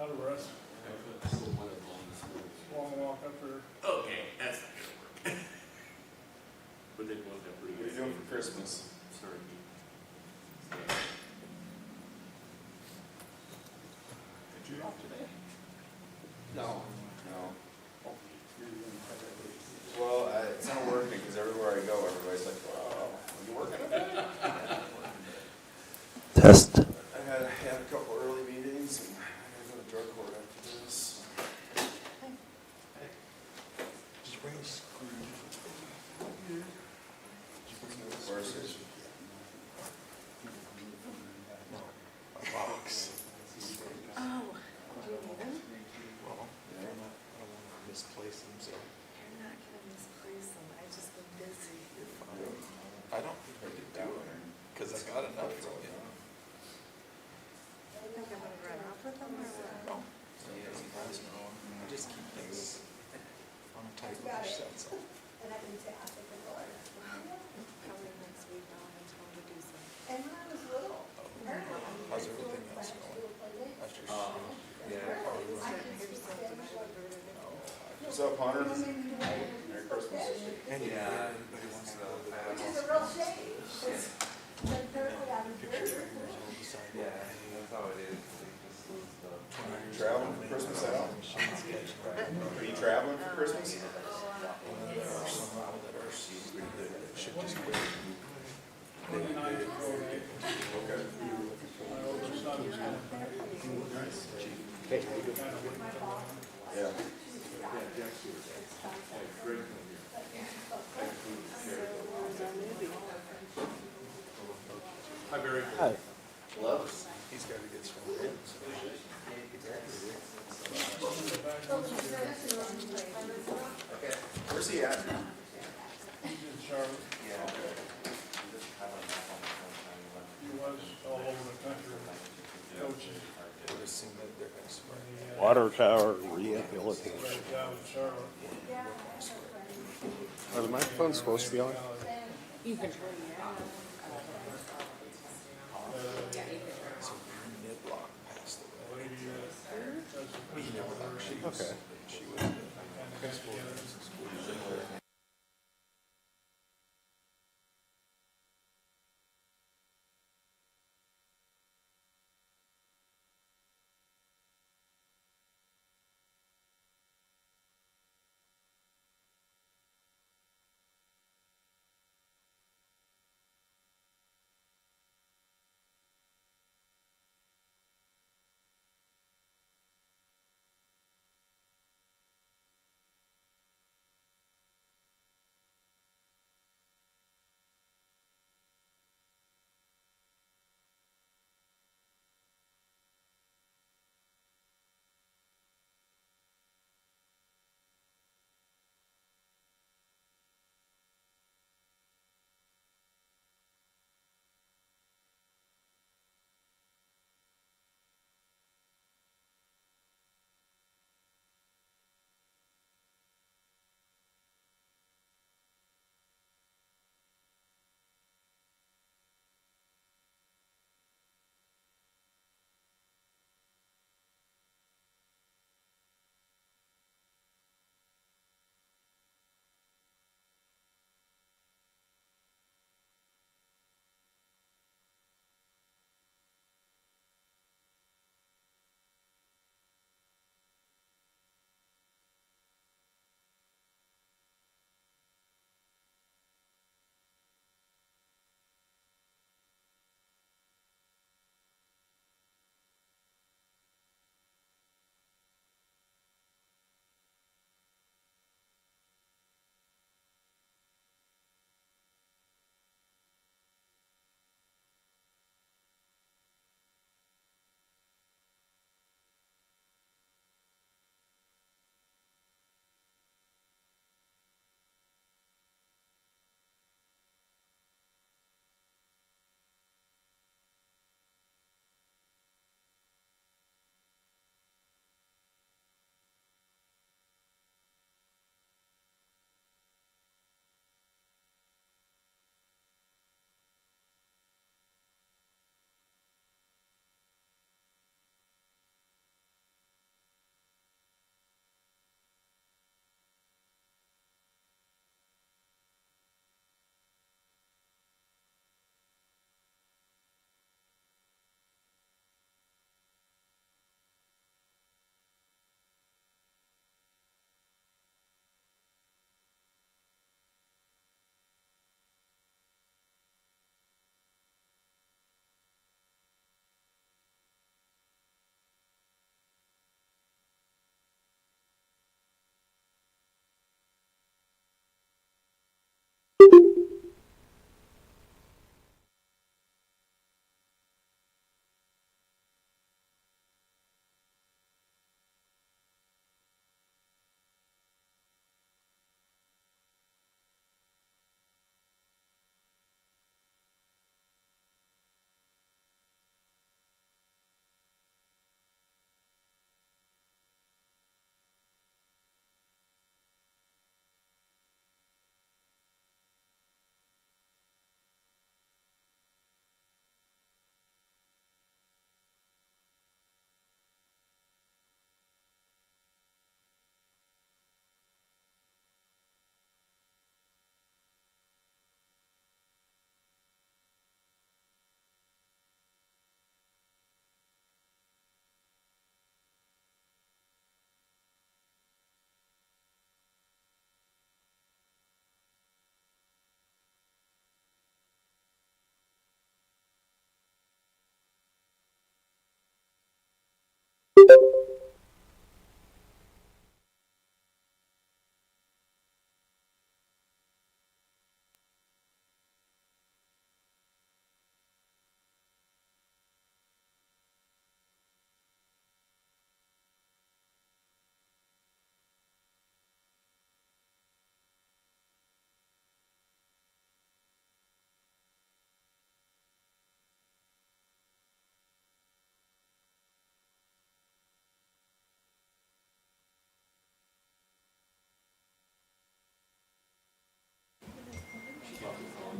How to rest. Long walk up there. Okay, that's not gonna work. But they both have pretty What are good. you doing for Christmas? Sorry. Did you off today? No. No. Well, it's not working because everywhere I go, everybody's like, wow, are you working today? Test. I had a couple early meetings and I gotta go to drug court after this. Just bring a screw. Where's it? No, a box. Oh, do you need them? Well, I don't want to misplace them, so You're not gonna misplace them, I've just been busy. you're fine. I don't think I could do it, because I got enough from you. You think I'm gonna run off with them or what? No. I just keep things on a tight leash, that's all. Probably next week I'll have time to do some. How's everything else going? After Here's something I diverted it. What's up, Hunter? Merry Christmas. And yeah, everybody wants to know that. Which is a real shame. Yeah, that's how it is. You traveling for Christmas at all? Are you traveling for Christmas? There are some that are pretty good that should just quit. 29th of May. Okay. My oldest son is coming back. Hey, Kind of waiting for him. Yeah. Hi, Barry. Hi. Gloves? He's got to get sworn in. Okay. Where's he at now? He's in Charlotte. Yeah. He was all over the country coaching. It would seem that they're going to swear. And he Water tower got rehabilitation. a job in Charlotte. Are the microphones supposed to be on? You can turn it on. So Midlock passed away. Lady, that's the principal of her. Okay. She was Kind of got together.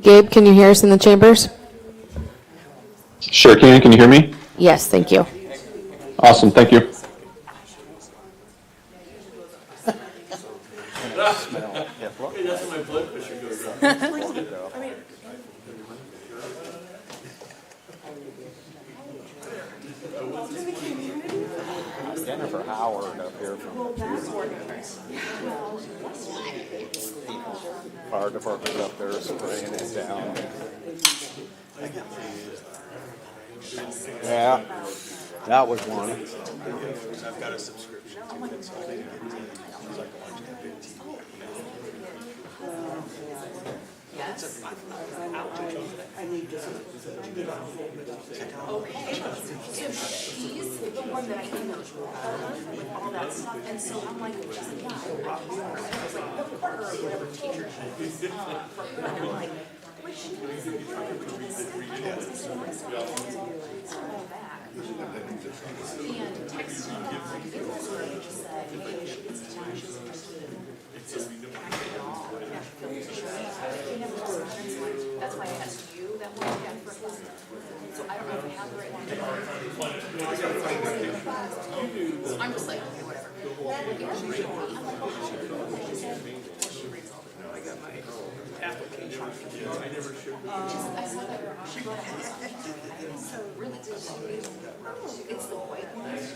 Gabe, can you hear us in the chambers? Sure can. Can you hear me? Yes, thank you. Awesome. Thank you. Hey, that's when my blood pressure goes up. Jennifer Howard up here from fire department up there spraying it down. Yeah, that was one. I've got a subscription to it, so I think it's like watching a big TV. Okay, so she's the one that I emailed you with all that stuff, and so I'm like, just, yeah, I told her, and I was like, of course, or whatever teacher she was, for her, and I'm like, wait, she was like, back. And texted me back, it was really just said, hey, she gets to town, she's interested in, it's just, that's why I asked you that one, yeah, for his, so I don't know if I have the right one. So I'm just like, okay, whatever. I'm like, oh, I got my application. I saw that she wrote a house. Really good. It's the white one. Is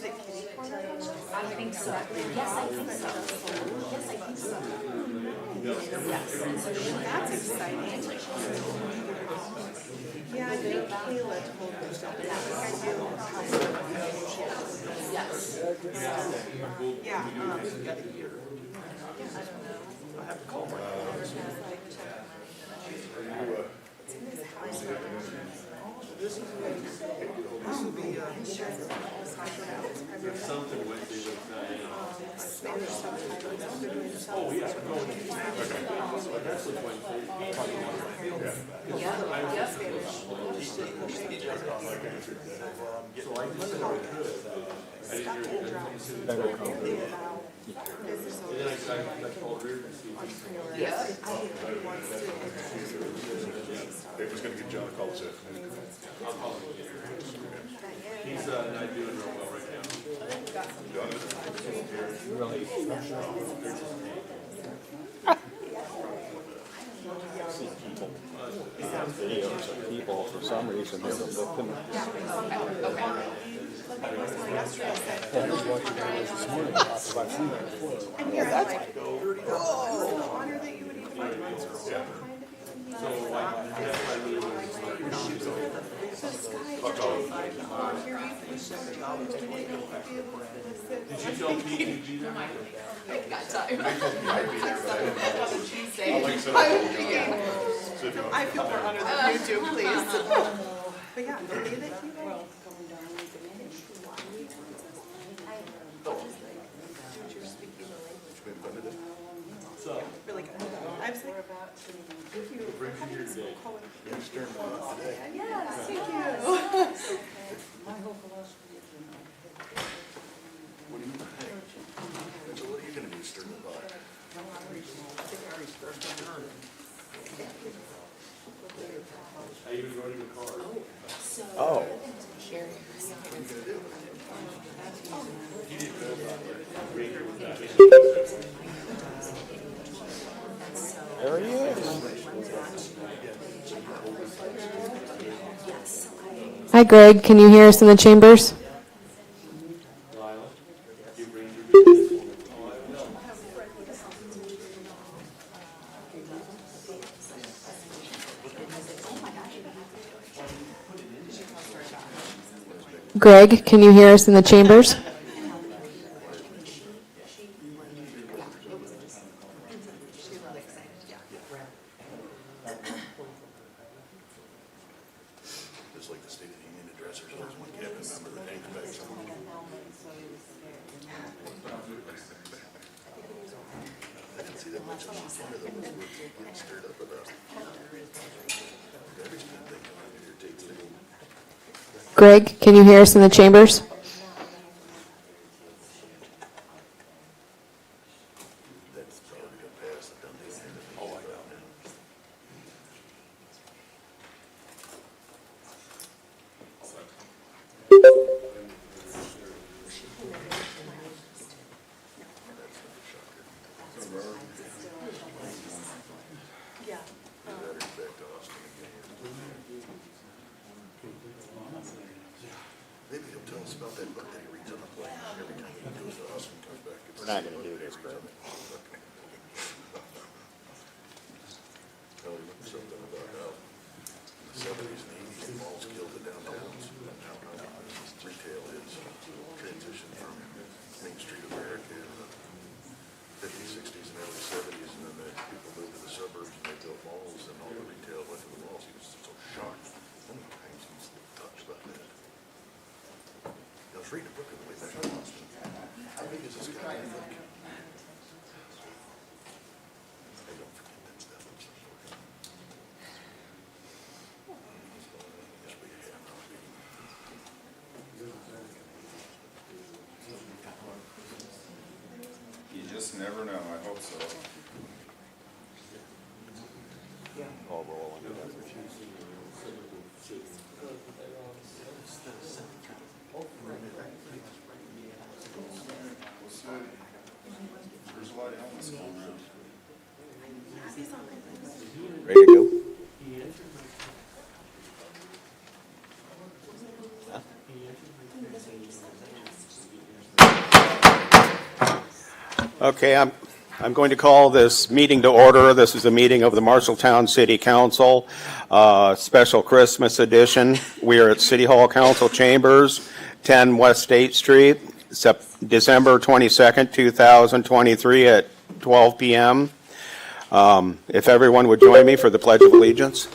it kitty corner? I think so. Yes, I think so. Yes, I think so. Yes. That's exciting. Yeah, I think Kayla told me something. I think I do. Yes. Yeah. I have to call my There's something Wednesday with oh, yeah, no, that's like Wednesday. So I just said I could. I didn't hear it. And then I called her and see. They was gonna get John a call this afternoon. I'll call him again. He's not doing real well right now. See people, videos of people, for some reason, they were looking. And here, I'm like, oh, the honor that you would even find so Sky, here we Did you tell Pete you'd be there? I got time. On Tuesday. I feel more honored than you do, please. But yeah, the day that he like, dude, you're speaking the language. So, Really good. I was like, thank you for having us call it. Yes, thank you. So what are you gonna do, stir the pot? I even wrote him a card. Oh, He did good about it. Ranger was not. there he is. Hi, Greg, can you hear us in the chambers? Lila, you bring your business. Oh, I know. Greg, can you hear us in the chambers? It's like the State of the Union address or something, one cabinet member that hangs back somewhere. I didn't see that much on the camera that was getting stirred up about. Garbage can thing around here takes it. Greg, can you hear us in the chambers? That's probably gonna pass. It doesn't do anything. Oh, I know. We're not gonna do this, Greg. Retail is transitioned from Main Street America in the 50s, 60s, and early 70s, and then the people moved to the suburbs and they built malls, and all the retail went to the malls. He was so shocked. How many times he's touched like that? I was reading a book on the way back to Boston. How big is this guy? I think. I don't forget that stuff. I'm so sorry. Yes, we have. You just never know, I hope so. Call roll on that. There's a lot of illness going around. Ready to go? Okay, I'm going to call this meeting to order. This is a meeting of the Marshalltown City Council, special Christmas edition. We are at City Hall Council Chambers, 10 West State Street, December 22nd, 2023 at 12 p.m. If everyone would join me for the Pledge of Allegiance.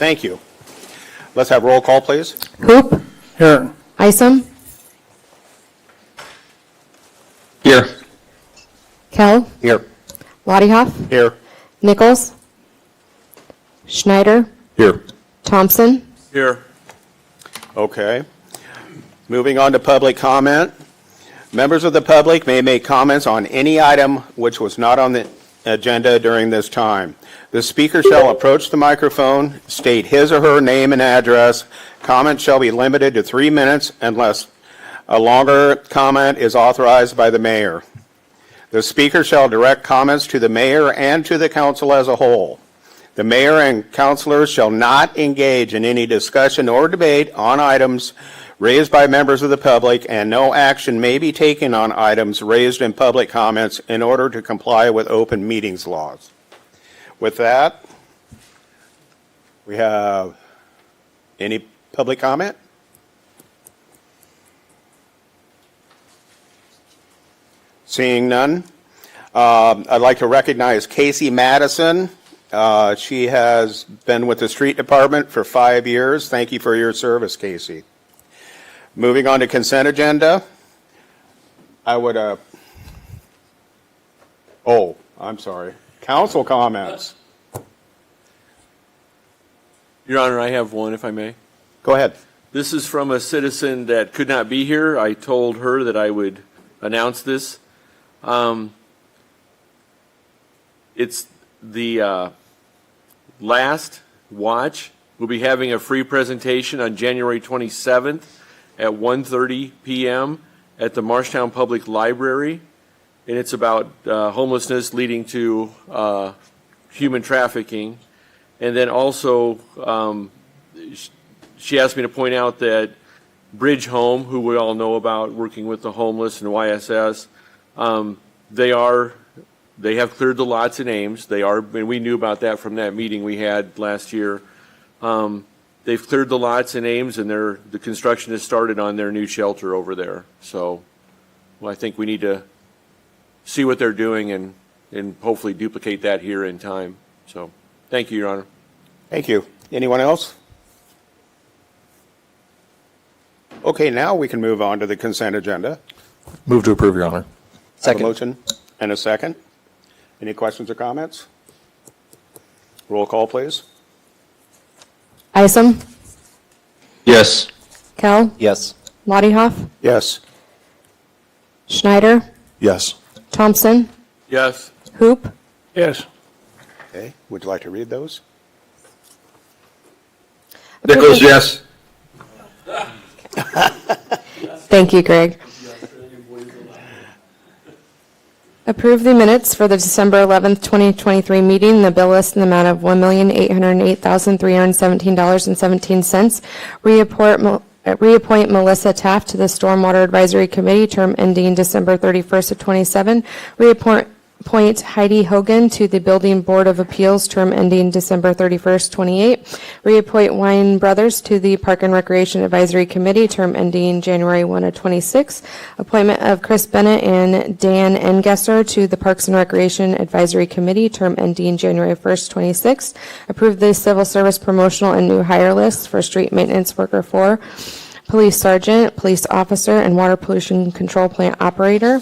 Thank you. Let's have roll call, please. Hoop. Here. Isom. Here. Kell. Here. Lottiehoff. Here. Nichols. Schneider. Here. Thompson. Here. Okay. Moving on to public comment. Members of the public may make comments on any item which was not on the agenda during this time. The speaker shall approach the microphone, state his or her name and address. Comments shall be limited to 3 minutes unless a longer comment is authorized by the mayor. The speaker shall direct comments to the mayor and to the council as a whole. The mayor and councilors shall not engage in any discussion or debate on items raised by members of the public, and no action may be taken on items raised in public comments in order to comply with open meetings laws. With that, we have any public comment? Seeing none, I'd like to recognize Casey Madison. She has been with the street department for 5 years. Thank you for your service, Casey. Moving on to consent agenda. I would, I'm sorry. Council comments. Your Honor, I have one, if I may. Go ahead. This is from a citizen that could not be here. I told her that I would announce this. It's the last watch. We'll be having a free presentation on January 27th at 1:30 p.m. at the Marshalltown Public Library. And it's about homelessness leading to human trafficking. And then also, she asked me to point out that Bridge Home, who we all know about, working with the homeless and YSS, they have cleared the lots in Ames. And we knew about that from that meeting we had last year. They've cleared the lots in Ames, and the construction has started on their new shelter over there. So, I think we need to see what they're doing and hopefully duplicate that here in time. So, thank you, Your Honor. Thank you. Anyone else? Okay, now we can move on to the consent agenda. Move to approve, Your Honor. I have a motion and a second. Any questions or comments? Roll call, please. Isom. Yes. Kell. Yes. Lottiehoff. Yes. Schneider. Yes. Thompson. Yes. Hoop. Yes. Okay, would you like to read those? Nichols, yes. Thank you, Greg. Approve the minutes for the December 11th, 2023 meeting, the bill list in the amount of $1,808,317.17. Reappoint Melissa Taft to the Stormwater Advisory Committee, term ending December 31st of 27. Reappoint Heidi Hogan to the Building Board of Appeals, term ending December 31st, 28. Reappoint Wine Brothers to the Park and Recreation Advisory Committee, term ending January 1 of 26. Appointment of Chris Bennett and Dan Engesser to the Parks and Recreation Advisory Committee, term ending January 1st, 26. Approve the civil service promotional and new hire list for street maintenance worker 4, police sergeant, police officer, and water pollution control plant operator.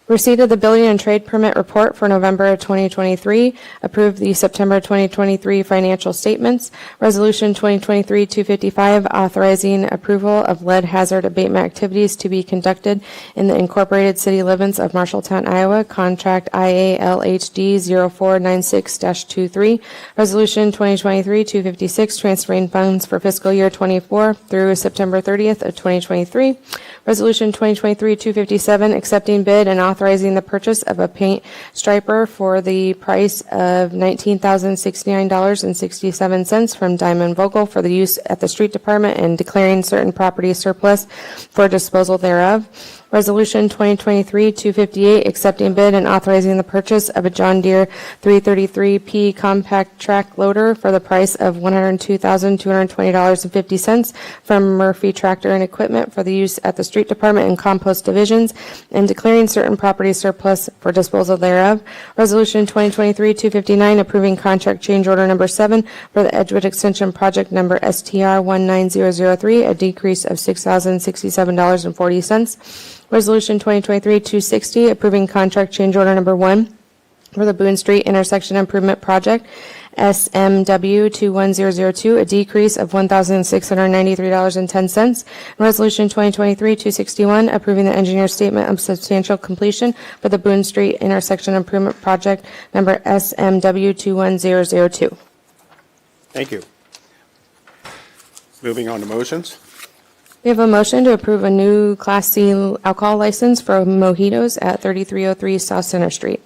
Receipt of the Building and Trade Permit Report for November of 2023. Approve the September 2023 financial statements. Resolution 2023-255, authorizing approval of lead hazard abatement activities to be conducted in the incorporated city limits of Marshalltown, Iowa. Contract IALHD 0496-23. Resolution 2023-256, transferring funds for fiscal year 24 through September 30th of 2023. Resolution 2023-257, accepting bid and authorizing the purchase of a paint striper for the price of $19,069.67 from Diamond Vogel for the use at the street department and declaring certain property surplus for disposal thereof. Resolution 2023-258, accepting bid and authorizing the purchase of a John Deere 333P compact track loader for the price of $102,220.50 from Murphy Tractor and Equipment for the use at the street department and compost divisions, and declaring certain property surplus for disposal thereof. Resolution 2023-259, approving contract change order number 7 for the Edgewood Extension Project number STR 19003, a decrease of $6,067.40. Resolution 2023-260, approving contract change order number 1 for the Boone Street Intersection Improvement Project, SMW 21002, a decrease of $1,693.10. And Resolution 2023-261, approving the engineer's statement of substantial completion for the Boone Street Intersection Improvement Project number SMW 21002. Thank you. Moving on to motions. We have a motion to approve a new Class C alcohol license for Mojitos at 3303 South Center Street.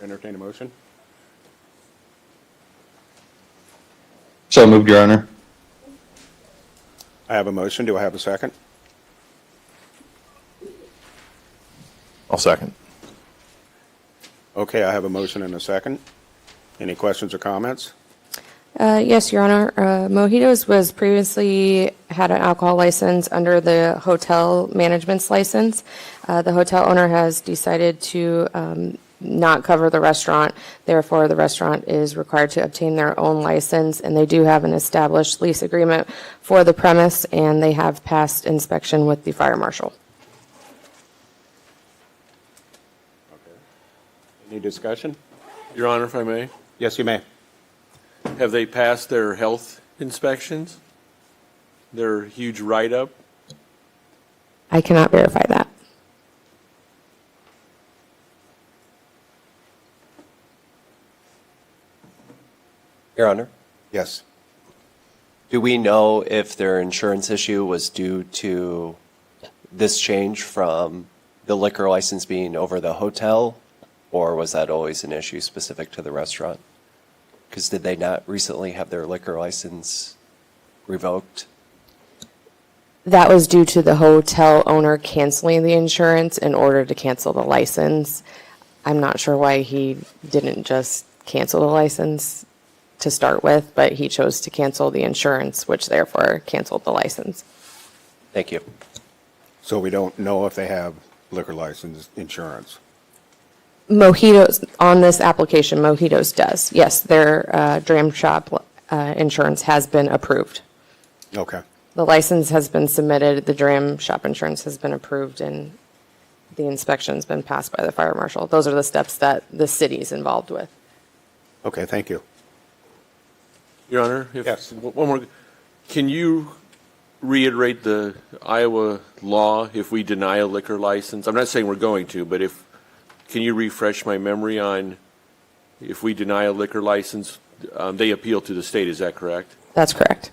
Entertain a motion. So moved, Your Honor. I have a motion. Do I have a second? I'll second. Okay, I have a motion and a second. Any questions or comments? Yes, Your Honor. Mojitos was previously had an alcohol license under the hotel management's license. The hotel owner has decided to not cover the restaurant. Therefore, the restaurant is required to obtain their own license, and they do have an established lease agreement for the premise, and they have passed inspection with the fire marshal. Any discussion? Your Honor, if I may, Yes, you may. have they passed their health inspections? Their huge write-up? I cannot verify that. Your Honor, Yes. do we know if their insurance issue was due to this change from the liquor license being over the hotel, or was that always an issue specific to the restaurant? Because did they not recently have their liquor license revoked? That was due to the hotel owner canceling the insurance in order to cancel the license. I'm not sure why he didn't just cancel the license to start with, but he chose to cancel the insurance, which therefore canceled the license. Thank you. So we don't know if they have liquor license insurance. Mojitos, on this application, Mojitos does. Yes, their dram shop insurance has been approved. Okay. The license has been submitted, the dram shop insurance has been approved, and the inspection's been passed by the fire marshal. Those are the steps that the city's involved with. Okay, thank you. Your Honor? If- Yes. One more. Can you reiterate the Iowa law if we deny a liquor license? I'm not saying we're going to, but can you refresh my memory on if we deny a liquor license, they appeal to the state, is that correct? That's correct.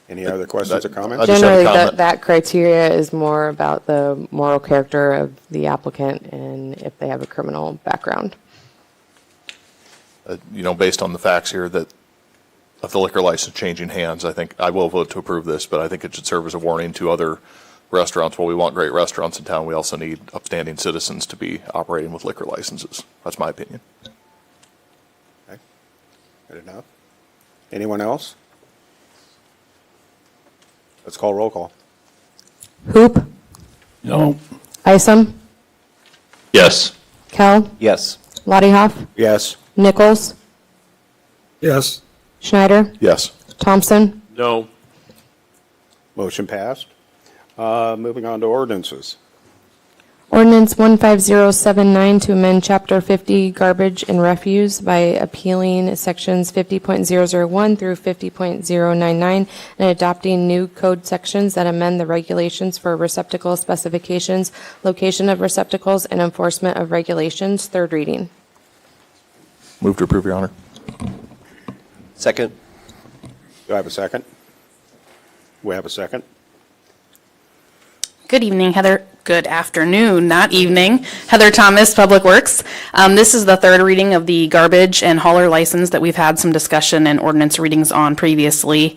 Any other questions or comments? I just have a Generally, comment. that criteria is more about the moral character of the applicant and if they have a criminal background. Based on the facts here that of the liquor license changing hands, I think I will vote to approve this, but I think it should serve as a warning to other restaurants. While we want great restaurants in town, we also need upstanding citizens to be operating with liquor licenses. That's my opinion. Okay. Good enough. Anyone else? Let's call roll call. Hoop, No. Isom, Yes. Kell, Yes. Lottiehoff, Yes. Nichols, Yes. Schneider, Yes. Thompson. No. Motion passed. Moving on to ordinances. Ordinance 15079 to amend Chapter 50 Garbage and Refuse by appealing Sections 50.001 through 50.099 and adopting new code sections that amend the regulations for receptacle specifications, location of receptacles, and enforcement of regulations. Third reading. Move to approve, Your Honor. Second? Do I have a second? We have a second. Good evening, Heather. Good afternoon, not evening. Heather Thomas, Public Works. This is the third reading of the garbage and hauler license that we've had some discussion and ordinance readings on previously.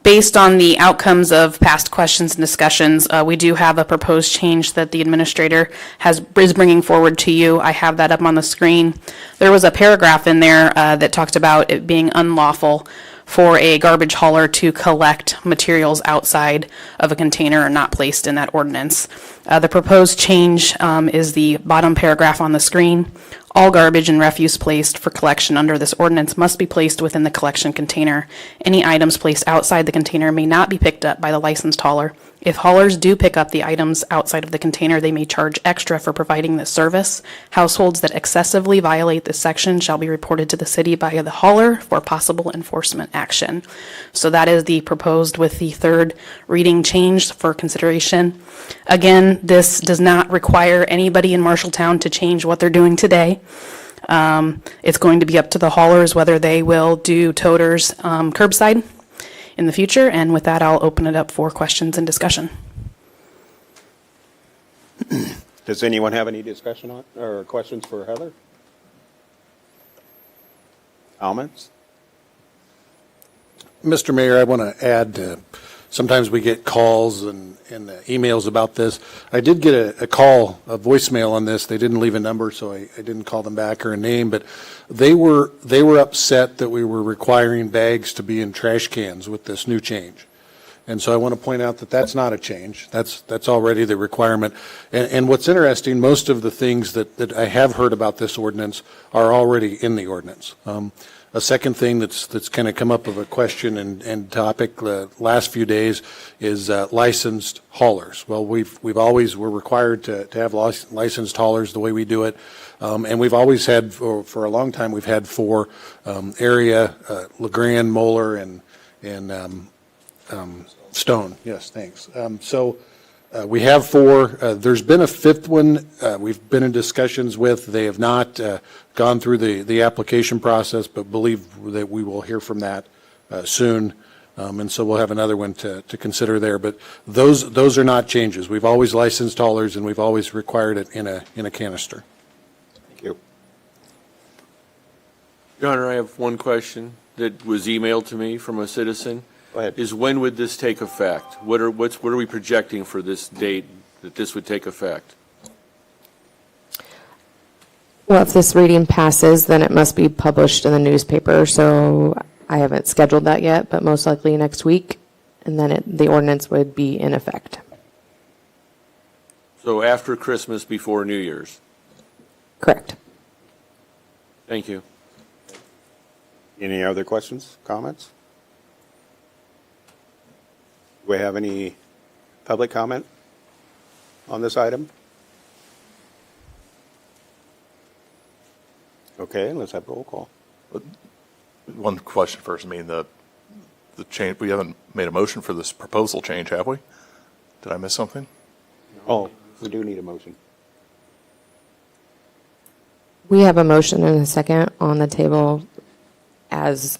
Based on the outcomes of past questions and discussions, we do have a proposed change that the administrator is bringing forward to you. I have that up on the screen. There was a paragraph in there that talked about it being unlawful for a garbage hauler to collect materials outside of a container or not placed in that ordinance. The proposed change is the bottom paragraph on the screen. All garbage and refuse placed for collection under this ordinance must be placed within the collection container. Any items placed outside the container may not be picked up by the licensed hauler. If haulers do pick up the items outside of the container, they may charge extra for providing this service. Households that excessively violate this section shall be reported to the city by the hauler for possible enforcement action. So that is the proposed with the third reading change for consideration. Again, this does not require anybody in Marshalltown to change what they're doing today. It's going to be up to the haulers whether they will do toters curbside in the future, and with that, I'll open it up for questions and discussion. Does anyone have any discussion on, or questions for Heather? Comments? Mr. Mayor, I want to add, sometimes we get calls and emails about this. I did get a call, a voicemail on this. They didn't leave a number, so I didn't call them back or a name, but they were upset that we were requiring bags to be in trash cans with this new change. And so I want to point out that that's not a change. That's already the requirement. And what's interesting, most of the things that I have heard about this ordinance are already in the ordinance. A second thing that's kind of come up of a question and topic the last few days is licensed haulers. Well, we're required to have licensed haulers the way we do it. And we've always had, for a long time, we've had four area, LeGrand, Moeller, and Stone. Yes, thanks. We have four. There's been a fifth one we've been in discussions with. They have not gone through the application process, but believe that we will hear from that soon. And so we'll have another one to consider there. But those are not changes. We've always licensed haulers, and we've always required it in a canister. Thank you. Your Honor, I have one question that was emailed to me from a citizen. Go ahead. Is when would this take effect? What are we projecting for this date that this would take effect? Well, if this reading passes, then it must be published in the newspaper. So I haven't scheduled that yet, but most likely next week. And then the ordinance would be in effect. So after Christmas, before New Year's? Correct. Thank you. Any other questions, comments? Do we have any public comment on this item? Okay, let's have roll call. One question first. I mean, the change, we haven't made a motion for this proposal change, have we? Did I miss something? Oh, We do need a motion. We have a motion and a second on the table as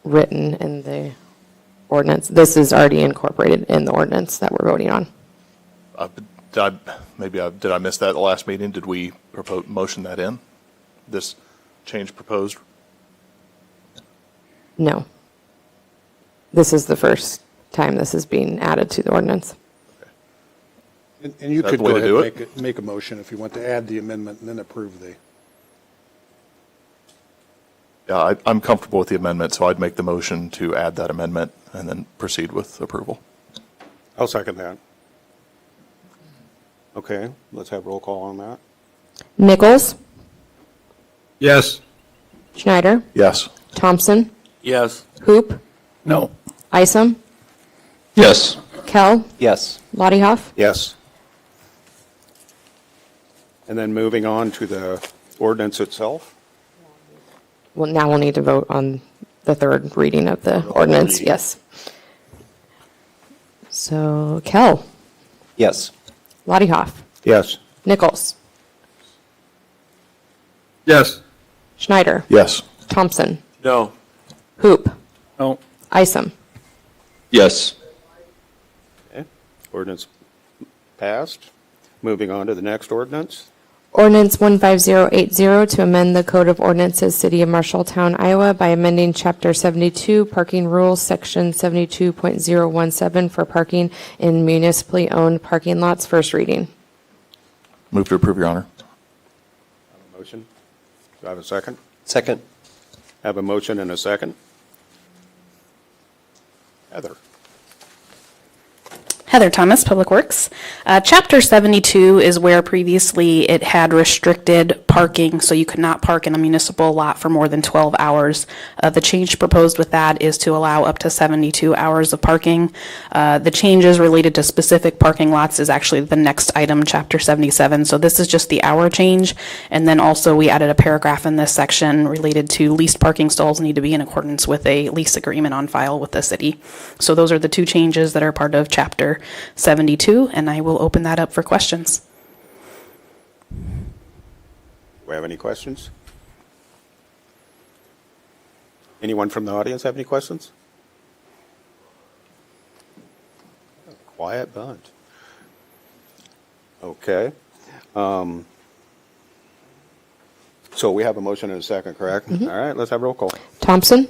written in the ordinance. This is already incorporated in the ordinance that we're voting on. Did I miss that at the last meeting? Did we motion that in? This change proposed? No. This is the first time this is being added to the ordinance. And you Is that could the way go to do ahead and make a motion if you want to add the amendment and then approve the. Yeah, I'm comfortable with the amendment, so I'd make the motion to add that amendment and then proceed with approval. I'll second that. Okay, let's have roll call on that. Nichols, Yes. Schneider, Yes. Thompson, Yes. Hoop, No. Isom, Yes. Kell, Yes. Lottie Hoff. Yes. And then moving on to the ordinance itself. Well, now we'll need to vote on the third reading of the ordinance, reading. yes. So, Kell, Yes. Lottie Hoff, Yes. Nichols, Yes. Schneider, Yes. Thompson, No. Hoop, No. Isom. Yes. Okay. Ordinance passed. Moving on to the next ordinance. Ordinance 15080 to amend the Code of Ordinances, City of Marshalltown, Iowa by amending Chapter 72, Parking Rules, Section 72.017 for parking in municipally owned parking lots, first reading. Move to approve, Your Honor. Motion. Do I have a second? Second. Have a motion and a second. Heather. Heather Thomas, Public Works. Chapter 72 is where previously it had restricted parking, so you could not park in a municipal lot for more than 12 hours. The change proposed with that is to allow up to 72 hours of parking. The changes related to specific parking lots is actually the next item, Chapter 77. So this is just the hour change. And then also we added a paragraph in this section related to leased parking stalls need to be in accordance with a lease agreement on file with the city. So those are the two changes that are part of Chapter 72, and I will open that up for questions. Do we have any questions? Anyone from the audience have any questions? Quiet bunch. Okay. So we have a motion and a second, correct? All right, let's have roll call. Thompson,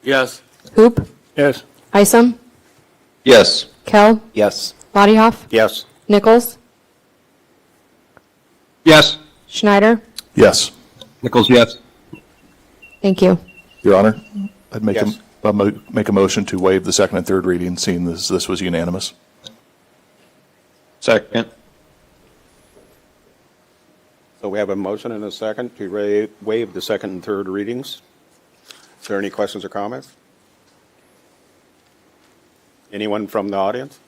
Yes. Hoop, Yes. Isom, Yes. Kell, Yes. Lottie Hoff, Yes. Nichols, Yes. Schneider. Yes. Nichols, yes. Thank you. Your Honor, I'd make Yes. make a motion to waive the second and third reading, seeing this was unanimous. Second. So we have a motion and a second to waive the second and third readings. Is there any questions or comments? Anyone from the audience?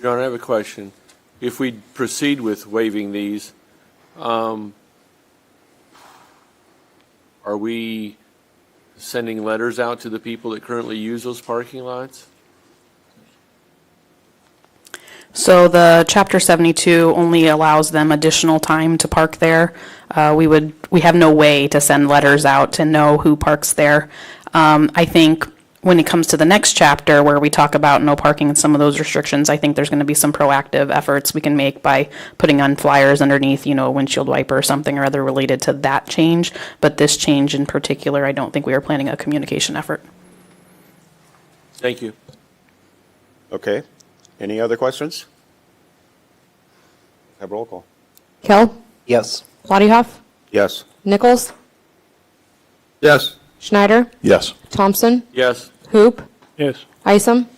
Your Honor, I have a question. If we proceed with waiving these, are we sending letters out to the people that currently use those parking lots? So the Chapter 72 only allows them additional time to park there. We have no way to send letters out to know who parks there. I think when it comes to the next chapter where we talk about no parking and some of those restrictions, I think there's going to be some proactive efforts we can make by putting on flyers underneath, a windshield wiper or something or other related to that change. But this change in particular, I don't think we are planning a communication effort. Thank you. Okay. Any other questions? Have roll call. Kell, Yes. Lottie Hoff, Yes. Nichols, Yes. Schneider, Yes. Thompson, Yes. Hoop, Yes. Isom.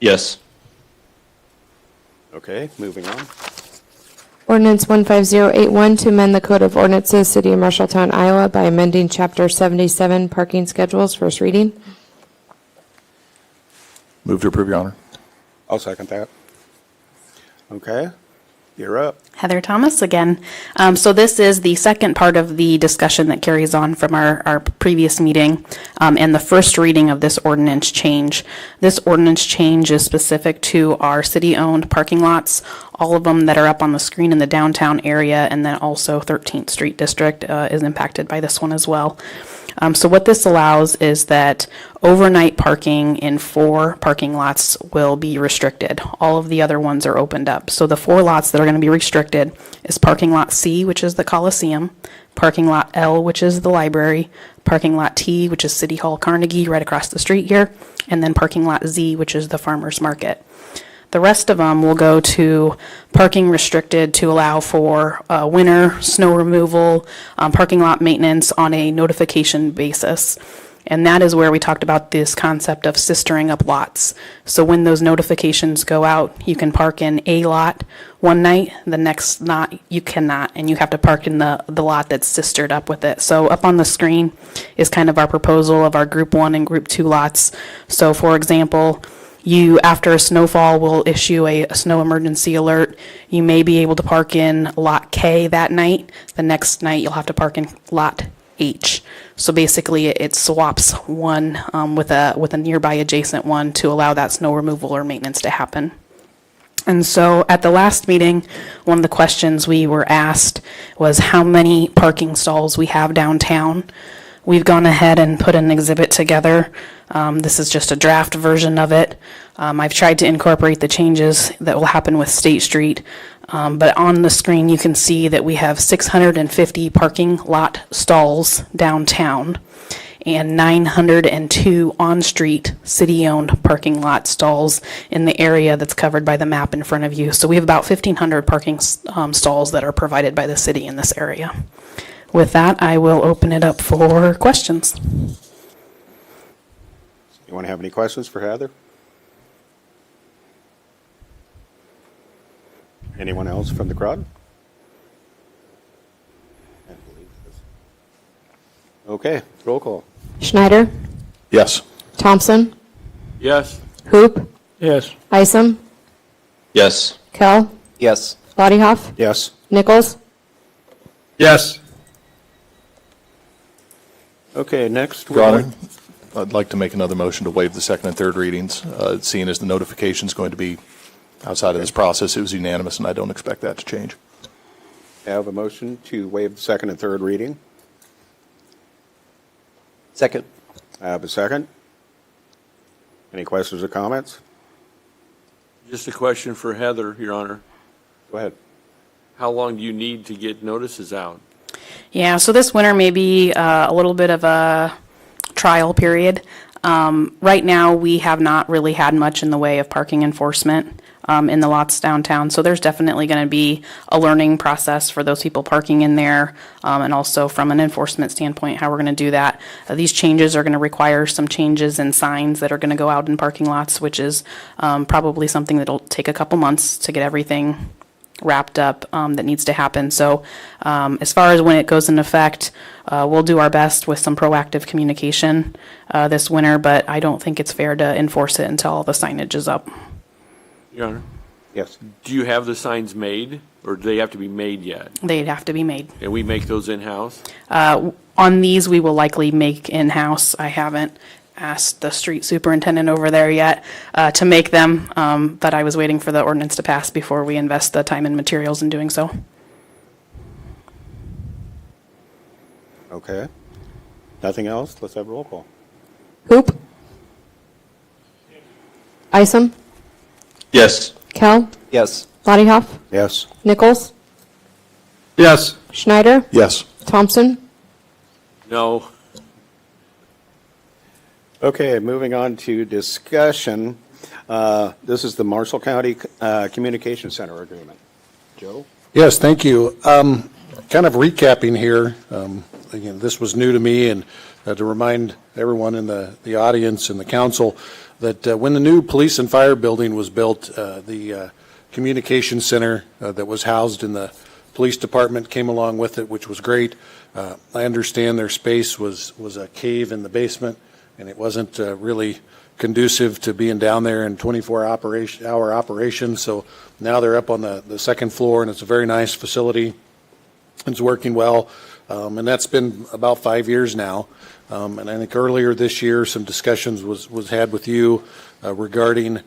Yes. Okay, moving on. Ordinance 15081 to amend the Code of Ordinances, City of Marshalltown, Iowa by amending Chapter 77, Parking Schedules, first reading. Move to approve, Your Honor. I'll second that. Okay. You're up. Heather Thomas again. So this is the second part of the discussion that carries on from our previous meeting and the first reading of this ordinance change. This ordinance change is specific to our city-owned parking lots, all of them that are up on the screen in the downtown area, and then also 13th Street District is impacted by this one as well. So what this allows is that overnight parking in 4 parking lots will be restricted. All of the other ones are opened up. So the 4 lots that are going to be restricted is parking lot C, which is the Coliseum, parking lot L, which is the library, parking lot T, which is City Hall Carnegie right across the street here, and then parking lot Z, which is the farmer's market. The rest of them will go to parking restricted to allow for winter snow removal, parking lot maintenance on a notification basis. And that is where we talked about this concept of sistering up lots. So when those notifications go out, you can park in a lot one night, the next not, you cannot, and you have to park in the lot that's sistered up with it. So up on the screen is kind of our proposal of our Group 1 and Group 2 lots. So for example, you, after a snowfall, will issue a snow emergency alert. You may be able to park in Lot K that night. The next night, you'll have to park in Lot H. So basically, it swaps one with a nearby adjacent one to allow that snow removal or maintenance to happen. And so at the last meeting, one of the questions we were asked was how many parking stalls we have downtown. We've gone ahead and put an exhibit together. This is just a draft version of it. I've tried to incorporate the changes that will happen with State Street. But on the screen, you can see that we have 650 parking lot stalls downtown and 902 on-street city-owned parking lot stalls in the area that's covered by the map in front of you. So we have about 1,500 parking stalls that are provided by the city in this area. With that, I will open it up for questions. You want to have any questions for Heather? Anyone else from the crowd? Okay, roll call. Schneider, Yes. Thompson, Yes. Hoop, Yes. Isom, Yes. Kell, Yes. Bodyhoff, Yes. Nichols. Yes. Okay, next. Your Honor, I'd like to make another motion to waive the second and third readings, seeing as the notification is going to be outside of this process. It was unanimous, and I don't expect that to change. I have a motion to waive the second and third reading. Second. I have a second. Any questions or comments? Just a question for Heather, Your Honor. Go ahead. How long do you need to get notices out? Yeah, so this winter may be a little bit of a trial period. Right now, we have not really had much in the way of parking enforcement in the lots downtown. So there's definitely going to be a learning process for those people parking in there, and also from an enforcement standpoint, how we're going to do that. These changes are going to require some changes in signs that are going to go out in parking lots, which is probably something that'll take a couple months to get everything wrapped up that needs to happen. So as far as when it goes into effect, we'll do our best with some proactive communication this winter, but I don't think it's fair to enforce it until all the signage is up. Your Honor, Yes. do you have the signs made, or do they have to be made yet? They'd have to be made. And we make those in-house? On these, we will likely make in-house. I haven't asked the street superintendent over there yet to make them, but I was waiting for the ordinance to pass before we invest the time and materials in doing so. Okay. Nothing else? Let's have a roll call. Hoop, Isom, Yes. Kell, Yes. Bodyhoff, Yes. Nichols, Yes. Schneider, Yes. Thompson. No. Okay, moving on to discussion. This is the Marshall County Communication Center Agreement. Joe? Yes, thank you. Kind of recapping here, again, this was new to me, and to remind everyone in the audience and the council that when the new police and fire building was built, the communication center that was housed in the police department came along with it, which was great. I understand their space was a cave in the basement, and it wasn't really conducive to being down there in 24-hour operation. So now they're up on the second floor, and it's a very nice facility. It's working well, and that's been about 5 years now. And I think earlier this year, some discussions was had with you regarding,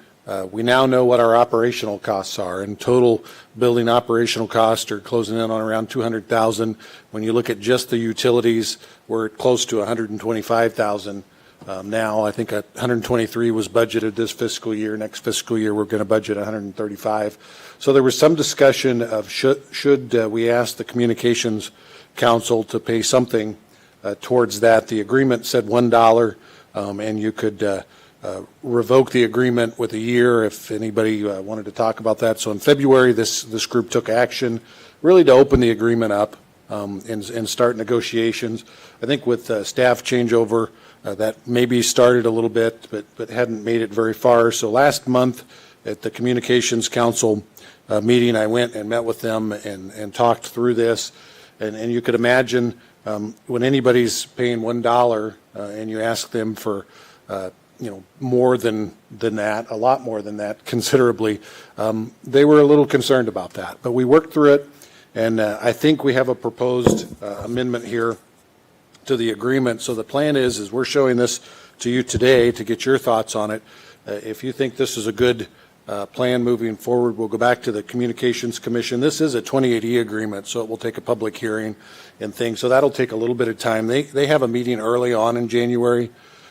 we now know what our operational costs are, and total building operational costs are closing in on around $200,000. When you look at just the utilities, we're close to $125,000 now. I think 123 was budgeted this fiscal year. Next fiscal year, we're going to budget 135. So there was some discussion of should we ask the Communications Council to pay something towards that. The agreement said $1, and you could revoke the agreement with a year if anybody wanted to talk about that. So in February, this group took action really to open the agreement up and start negotiations. I think with staff changeover, that maybe started a little bit, but hadn't made it very far. So last month at the Communications Council meeting, I went and met with them and talked through this. And you could imagine when anybody's paying $1 and you ask them for more than that, a lot more than that, considerably, they were a little concerned about that. But we worked through it, and I think we have a proposed amendment here to the agreement. So the plan is we're showing this to you today to get your thoughts on it. If you think this is a good plan moving forward, we'll go back to the Communications Commission. This is a 28E agreement, so it will take a public hearing and things. So that'll take a little bit of time. They have a meeting early on in January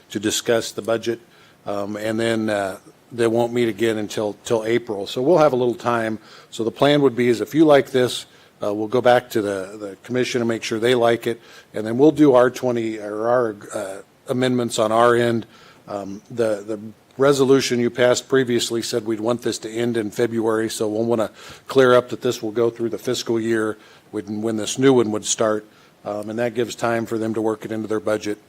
to discuss the budget, and then they won't meet again until April. So we'll have a little time. So the plan would be is if you like this, we'll go back to the commission and make sure they like it, and then we'll do our amendments on our end. The resolution you passed previously said we'd want this to end in February, so we'll want to clear up that this will go through the fiscal year when this new one would start, and that gives time for them to work it into their budget.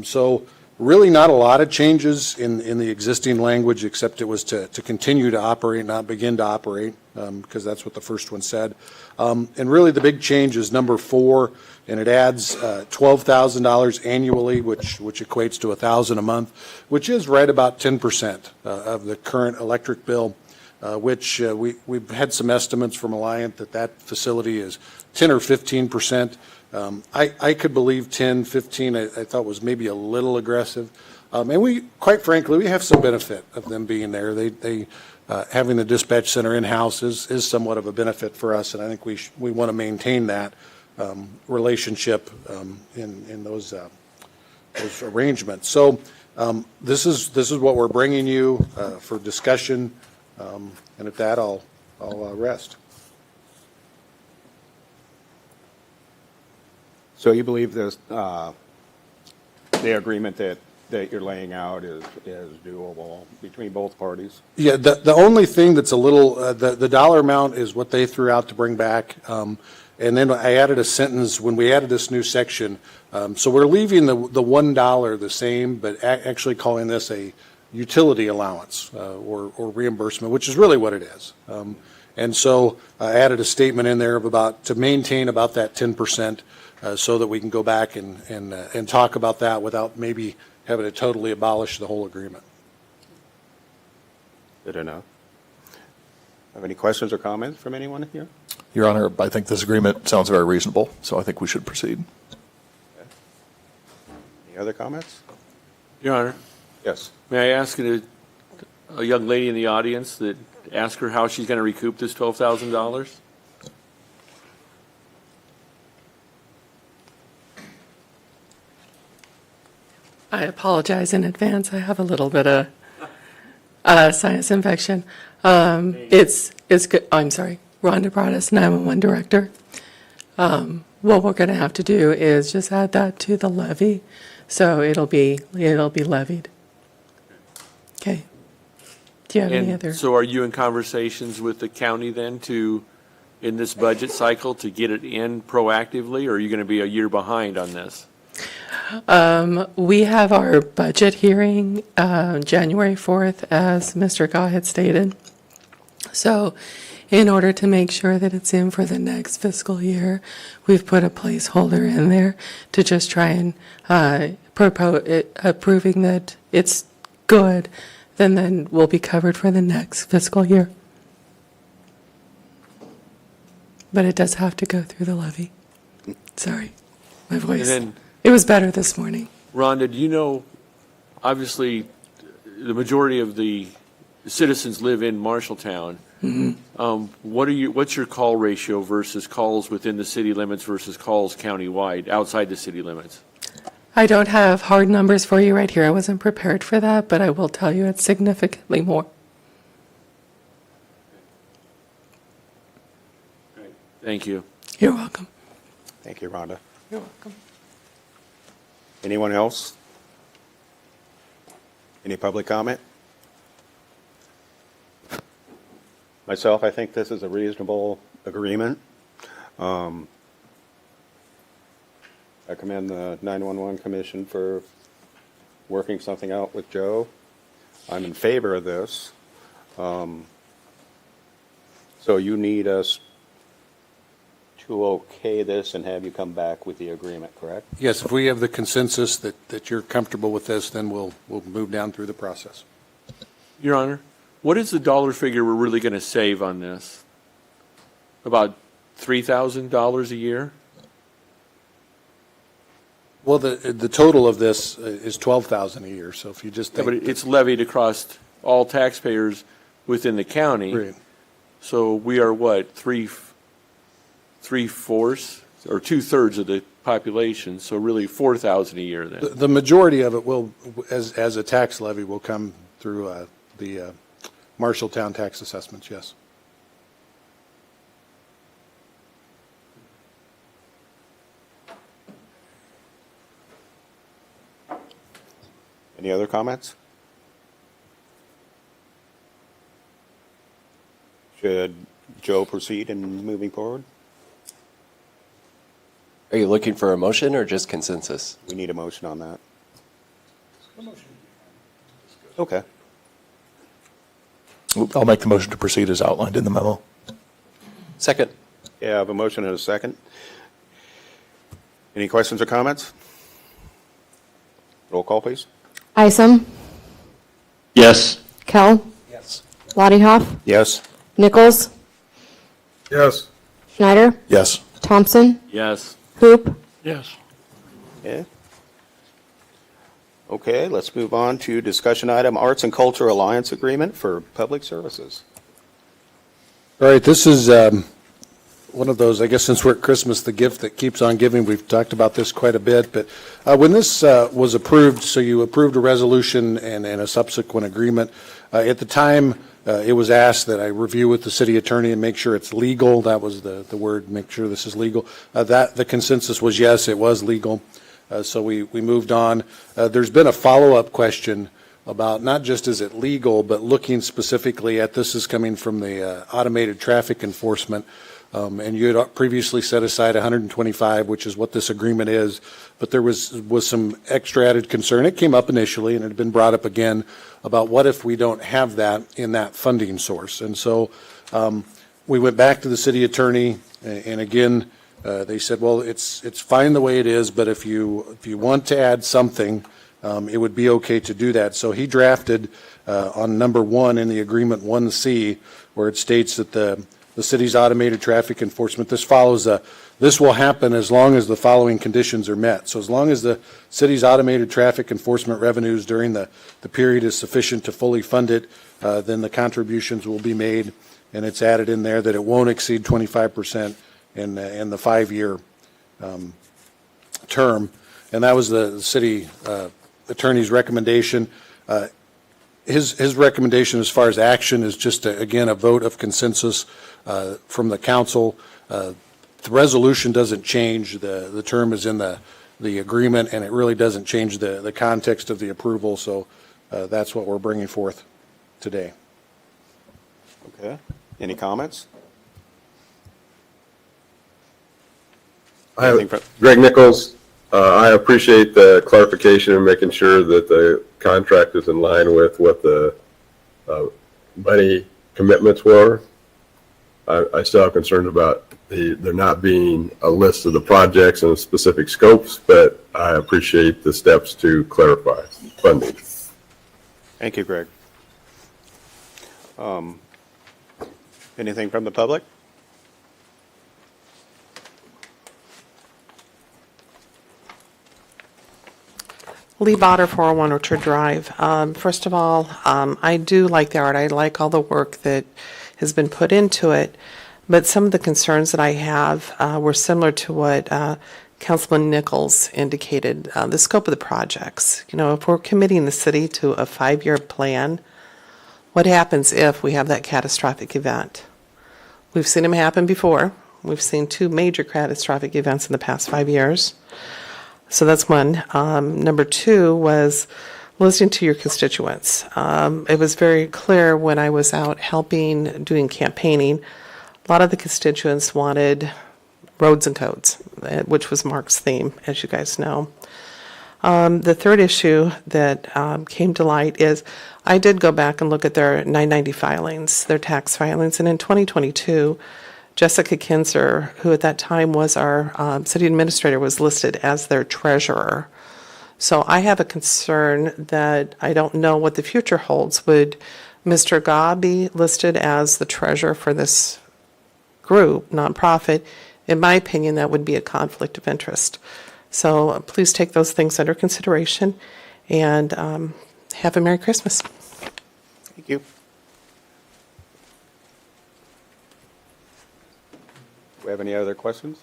So really not a lot of changes in the existing language, except it was to continue to operate, not begin to operate, because that's what the first one said. And really the big change is number 4, and it adds $12,000 annually, which equates to $1,000 a month, which is right about 10% of the current electric bill, which we've had some estimates from Alliant that facility is 10 or 15%. I could believe 10, 15, I thought was maybe a little aggressive. And we, quite frankly, we have some benefit of them being there. They having the dispatch center in-house is somewhat of a benefit for us, and I think we want to maintain that relationship in those arrangements. So this is what we're bringing you for discussion, and at that I'll rest. So you believe this, the agreement that you're laying out is doable between both parties? Yeah, the only thing that's a little, the dollar amount is what they threw out to bring back. And then I added a sentence when we added this new section. So we're leaving the $1 the same, but actually calling this a utility allowance or reimbursement, which is really what it is. And so I added a statement in there of to maintain about that 10%. So that we can go back and talk about that without maybe having to totally abolish the whole agreement. Good enough. Have any questions or comments from anyone here? Your Honor, I think this agreement sounds very reasonable, so I think we should proceed. Okay. Any other comments? Your Honor, Yes. may I ask a young lady in the audience that ask her how she's going to recoup this $12,000? I apologize in advance. I have a little bit of sinus infection. It's good. I'm sorry. Rhonda Broaddus, 911 Director. What we're going to have to do is just add that to the levy, so it'll be levied. Okay. Do you have any other? And so are you in conversations with the county then in this budget cycle, to get it in proactively, or are you going to be a year behind on this? We have our budget hearing January 4th, as Mr. Gaw had stated. So in order to make sure that it's in for the next fiscal year, we've put a placeholder in there to just try and approving that it's good, then we'll be covered for the next fiscal year. But it does have to go through the levy. Sorry, my voice. then- It was better this morning. Rhonda, do you know, obviously, the majority of the citizens live in Marshalltown. What's your call ratio versus calls within the city limits versus calls countywide, outside the city limits? I don't have hard numbers for you right here. I wasn't prepared for that, but I will tell you it's significantly more. Thank you. You're welcome. Thank you, Rhonda. You're welcome. Anyone else? Any public comment? Myself, I think this is a reasonable agreement. I commend the 911 Commission for working something out with Joe. I'm in favor of this. So you need us to okay this and have you come back with the agreement, correct? Yes, if we have the consensus that you're comfortable with this, then we'll move down through the process. Your Honor, what is the dollar figure we're really going to save on this? About $3,000 a year? Well, the total of this is $12,000 a year, so if you just Yeah, think. but it's levied across all taxpayers within the county. Right. So we are what, three-fourths or two-thirds of the population, so really 4,000 a year then. The majority of it will, as a tax levy, will come through the Marshalltown tax assessments, yes. Any other comments? Should Joe proceed in moving forward? Are you looking for a motion or just consensus? We need a motion on that. Okay. I'll make the motion to proceed as outlined in the memo. Second. Yeah, I have a motion and a second. Any questions or comments? Roll call, please. Isom, Yes. Kell. Yes. Lottie Hoff, Yes. Nichols, Yes. Schneider, Yes. Thompson, Yes. Hoop, Yes. Yeah. Okay, let's move on to discussion item, Arts and Culture Alliance Agreement for Public Services. All right, this is one of those, I guess since we're at Christmas, the gift that keeps on giving. We've talked about this quite a bit, but when this was approved, so you approved a resolution and a subsequent agreement. At the time, it was asked that I review with the city attorney and make sure it's legal. That was the word, make sure this is legal. The consensus was yes, it was legal. So we moved on. There's been a follow-up question about not just is it legal, but looking specifically at, this is coming from the automated traffic enforcement. And you had previously set aside 125, which is what this agreement is, but there was some extra added concern. It came up initially, and it had been brought up again about what if we don't have that in that funding source. And so we went back to the city attorney, and again, they said, well, it's fine the way it is, but if you want to add something, it would be okay to do that. So he drafted on number 1 in the agreement 1C, where it states that the city's automated traffic enforcement, this will happen as long as the following conditions are met. So as long as the city's automated traffic enforcement revenues during the period is sufficient to fully fund it, then the contributions will be made, and it's added in there that it won't exceed 25% in the 5-year term. And that was the city attorney's recommendation. His recommendation as far as action is just, again, a vote of consensus from the council. The resolution doesn't change. The term is in the agreement, and it really doesn't change the context of the approval. So that's what we're bringing forth today. Okay. Any comments? Greg Nichols, I appreciate the clarification and making sure that the contract is in line with what the money commitments were. I still have concerns about there not being a list of the projects and specific scopes, but I appreciate the steps to clarify funding. Thank you, Greg. Anything from the public? Lee Botter, 401 Orchard Drive. First of all, I do like the art. I like all the work that has been put into it. But some of the concerns that I have were similar to what Councilman Nichols indicated, the scope of the projects. You know, if we're committing the city to a 5-year plan, what happens if we have that catastrophic event? We've seen them happen before. We've seen 2 major catastrophic events in the past 5 years. So that's one. Number 2 was listening to your constituents. It was very clear when I was out helping, doing campaigning, a lot of the constituents wanted roads and codes, which was Mark's theme, as you guys know. The third issue that came to light is I did go back and look at their 990 filings, their tax filings, and in 2022, Jessica Kinzer, who at that time was our city administrator, was listed as their treasurer. So I have a concern that I don't know what the future holds. Would Mr. Gaw be listed as the treasurer for this group, nonprofit? In my opinion, that would be a conflict of interest. So please take those things under consideration and have a Merry Christmas. Thank you. Do we have any other questions?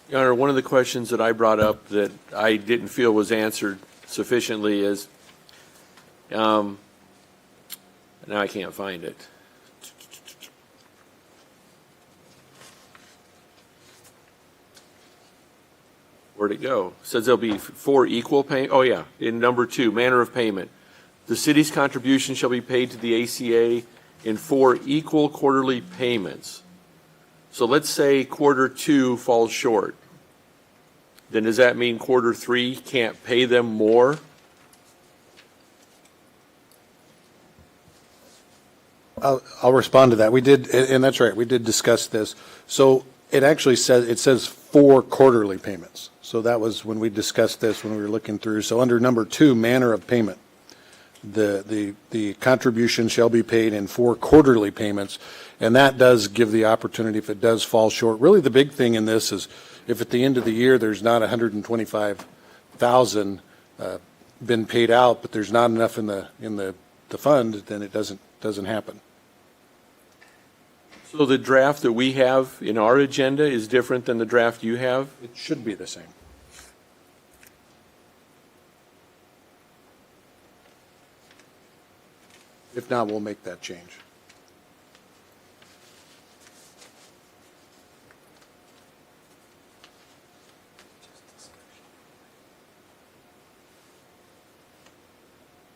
Your Honor, one of the questions that I brought up that I didn't feel was answered sufficiently is, now I can't find it. Where'd it go? It says there'll be 4 equal pay. Oh, yeah, in number 2, manner of payment. The city's contribution shall be paid to the ACA in 4 equal quarterly payments. So let's say quarter 2 falls short. Then does that mean quarter 3 can't pay them more? I'll respond to that. We did, and that's right, we did discuss this. So it actually says 4 quarterly payments. So that was when we discussed this, when we were looking through. So under number 2, manner of payment, the contribution shall be paid in 4 quarterly payments. And that does give the opportunity if it does fall short. Really, the big thing in this is if at the end of the year there's not 125,000 been paid out, but there's not enough in the fund, then it doesn't happen. So the draft that we have in our agenda is different than the draft you have? It should be the same. If not, we'll make that change.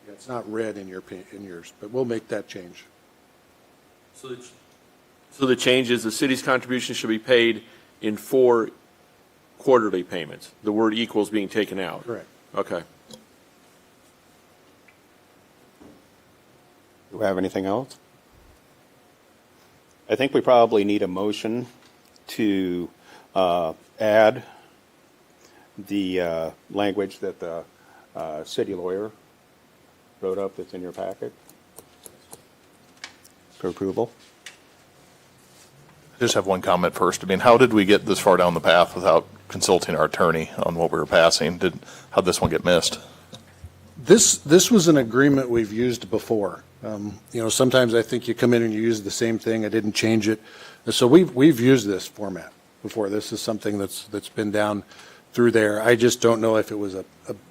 Yeah, it's not red in yours, but we'll make that change. So the change is the city's contribution should be paid in 4 quarterly payments. The word equals being taken out. Correct. Okay. Do we have anything else? I think we probably need a motion to add the language that the city lawyer wrote up that's in your packet for approval. I just have one comment first. I mean, how did we get this far down the path without consulting our attorney on what we were passing? How'd this one get missed? This was an agreement we've used before. Sometimes I think you come in and you use the same thing. I didn't change it. So we've used this format before. This is something that's been down through there. I just don't know if it was a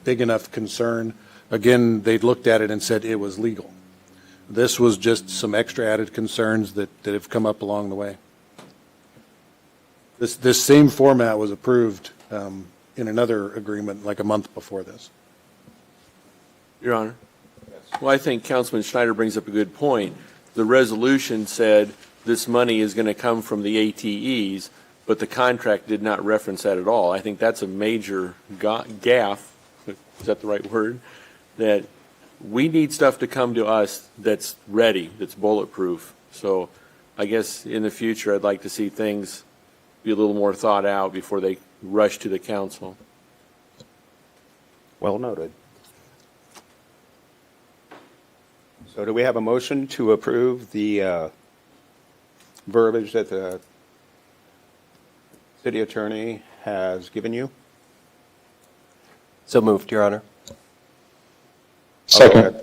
big enough concern. Again, they looked at it and said it was legal. This was just some extra added concerns that have come up along the way. This same format was approved in another agreement like a month before this. Your Honor? Well, I think Councilman Schneider brings up a good point. The resolution said this money is going to come from the ATEs, but the contract did not reference that at all. I think that's a major gaffe, is that the right word? That we need stuff to come to us that's ready, that's bulletproof. So I guess in the future, I'd like to see things be a little more thought out before they rush to the council. Well noted. So do we have a motion to approve the verbiage that the city attorney has given you? So moved, Your Honor. Second.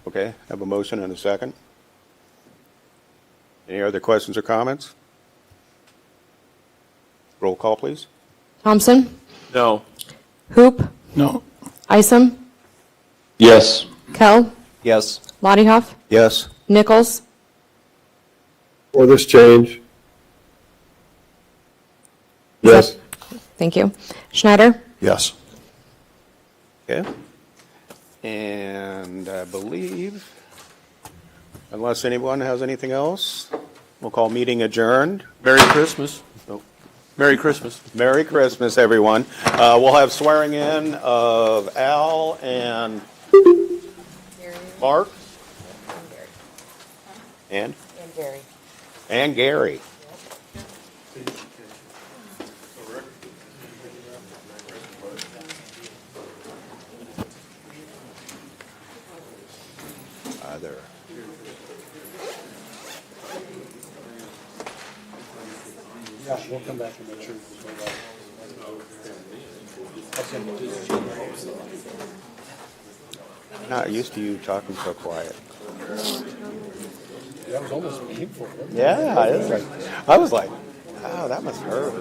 Okay, have a motion and a second. Any other questions or comments? Roll call, please. Thompson, No. Hoop, No. Isom, Yes. Kell, Yes. Lottie Hoff, Yes. Nichols, For this change? Yes. thank you, Schneider, Yes. Okay. And I believe, unless anyone has anything else, we'll call meeting adjourned. Merry Christmas. Oh. Merry Christmas. Merry Christmas, everyone. We'll have swearing in of Al and Mark. And? And Gary. And Gary. There. Yeah, we'll come back and make sure. Not used to you talking so quiet. That was almost painful. Yeah, it was like, I was like, oh, that must hurt.